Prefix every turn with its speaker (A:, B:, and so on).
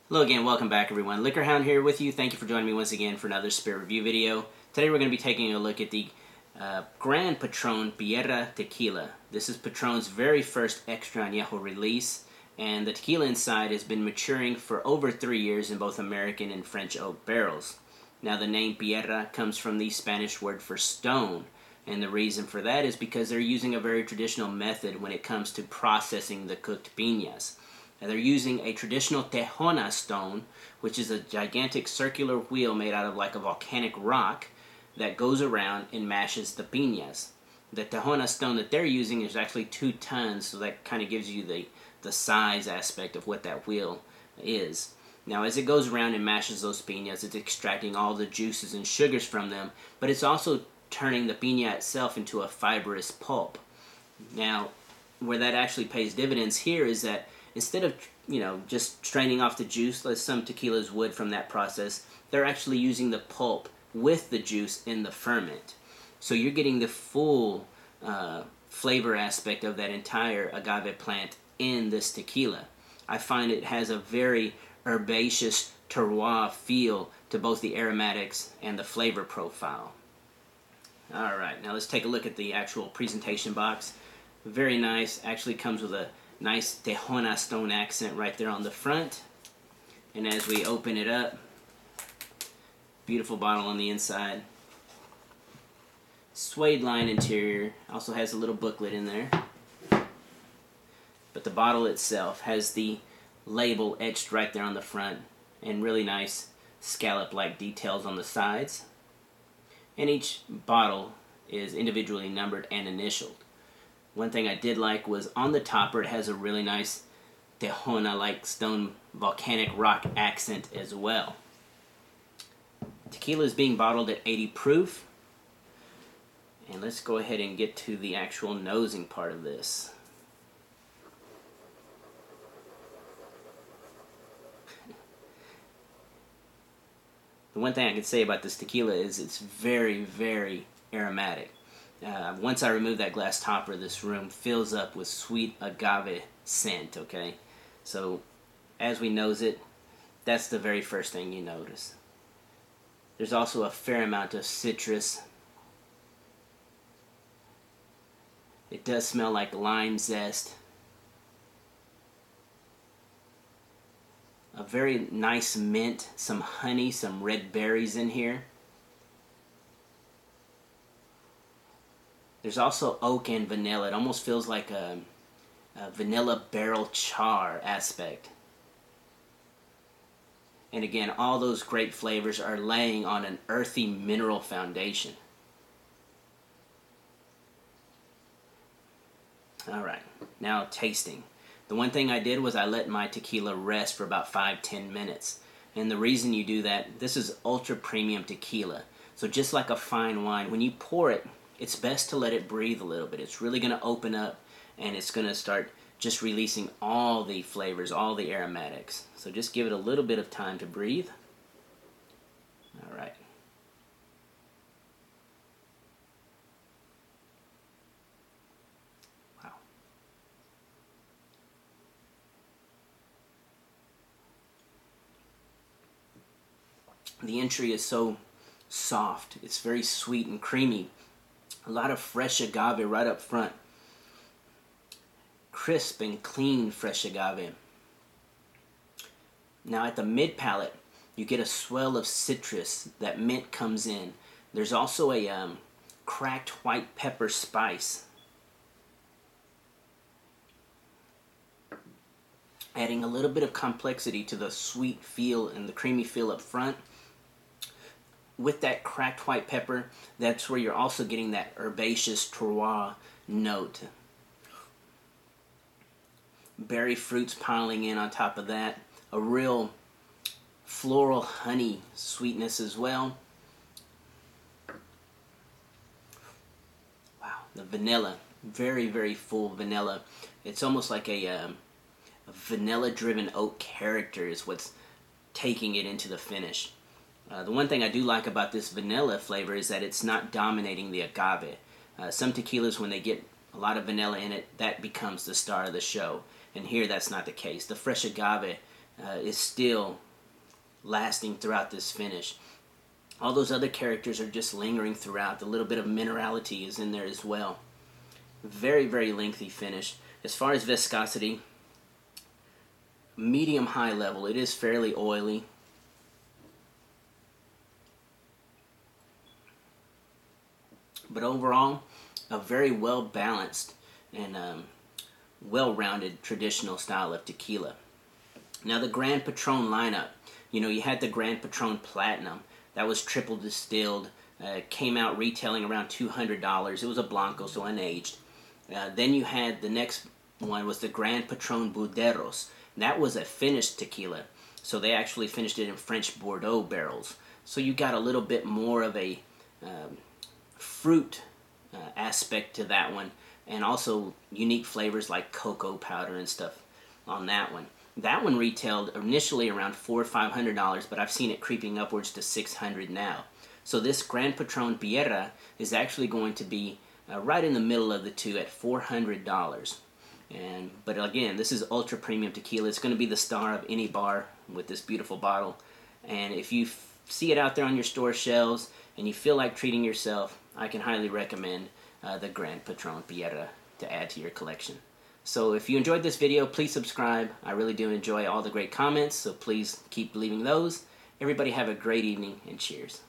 A: Hello again, welcome back everyone. LiquorHound here with you. Thank you for joining me once again for another spirit review video. Today we're going to be taking a look at the Gran Patrón Piedra Tequila. This is Patron's very first Extra Añejo release, and the tequila inside has been maturing for over 3 years in both American and French oak barrels. Now the name Piedra comes from the Spanish word for stone, and the reason for that is because they're using a very traditional method when it comes to processing the cooked piñas. Now they're using a traditional tejona stone, which is a gigantic circular wheel made out of like a volcanic rock that goes around and mashes the piñas. The tejona stone that they're using is actually 2 tons, so that kind of gives you the size aspect of what that wheel is. Now as it goes around and mashes those piñas, it's extracting all the juices and sugars from them, but it's also turning the piña itself into a fibrous pulp. Now where that actually pays dividends here is that instead of, just straining off the juice, as some tequilas would from that process, they're actually using the pulp with the juice in the ferment. So you're getting the full flavor aspect of that entire agave plant in this tequila. I find it has a very herbaceous terroir feel to both the aromatics and the flavor profile. Alright, now let's take a look at the actual presentation box. Very nice, actually comes with a nice tejona stone accent right there on the front. And as we open it up, beautiful bottle on the inside. Suede line interior, also has a little booklet in there. But the bottle itself has the label etched right there on the front, and really nice scallop-like details on the sides. And each bottle is individually numbered and initialed. One thing I did like was on the topper it has a really nice tejona-like stone volcanic rock accent as well. Tequila is being bottled at 80 proof. And let's go ahead and get to the actual nosing part of this. The one thing I can say about this tequila is it's very, very aromatic. Once I remove that glass topper, this room fills up with sweet agave scent, okay? So as we nose it, that's the very first thing you notice. There's also a fair amount of citrus. It does smell like lime zest. A very nice mint, some honey, some red berries in here. There's also oak and vanilla. It almost feels like a vanilla barrel char aspect. And again, all those great flavors are laying on an earthy mineral foundation. Alright, now tasting. The one thing I did was I let my tequila rest for about 5-10 minutes. And the reason you do that, this is ultra premium tequila. So just like a fine wine, when you pour it, it's best to let it breathe a little bit. It's really going to open up and it's going to start just releasing all the flavors, all the aromatics. So just give it a little bit of time to breathe. Alright. Wow. The entry is so soft. It's very sweet and creamy. A lot of fresh agave right up front. Crisp and clean fresh agave. Now at the mid palate, you get a swell of citrus. That mint comes in. There's also a cracked white pepper spice, adding a little bit of complexity to the sweet feel and the creamy feel up front. With that cracked white pepper, that's where you're also getting that herbaceous terroir note. Berry fruits piling in on top of that. A real floral honey sweetness as well. Wow, the vanilla. Very, very full vanilla. It's almost like a vanilla-driven oak character is what's taking it into the finish. The one thing I do like about this vanilla flavor is that it's not dominating the agave. Some tequilas, when they get a lot of vanilla in it, that becomes the star of the show. And here that's not the case. The fresh agave is still lasting throughout this finish. All those other characters are just lingering throughout. The little bit of minerality is in there as well. Very, very lengthy finish. As far as viscosity, medium-high level. It is fairly oily. But overall, a very well-balanced and well-rounded traditional style of tequila. Now the Gran Patrón lineup. You know, you had the Gran Patrón Platinum. That was triple distilled. Came out retailing around $200. It was a Blanco, so unaged. Then you had the next one was the Gran Patrón Buderos. That was a finished tequila. So they actually finished it in French Bordeaux barrels. So you got a little bit more of a fruit aspect to that one. And also unique flavors like cocoa powder and stuff on that one. That one retailed initially around $400 or $500, but I've seen it creeping upwards to $600 now. So this Gran Patrón Piedra is actually going to be right in the middle of the two at $400. But again, this is ultra premium tequila. It's going to be the star of any bar with this beautiful bottle. And if you see it out there on your store shelves and you feel like treating yourself, I can highly recommend the Gran Patrón Piedra to add to your collection. So if you enjoyed this video, please subscribe. I really do enjoy all the great comments, so please keep leaving those. Everybody have a great evening, and cheers.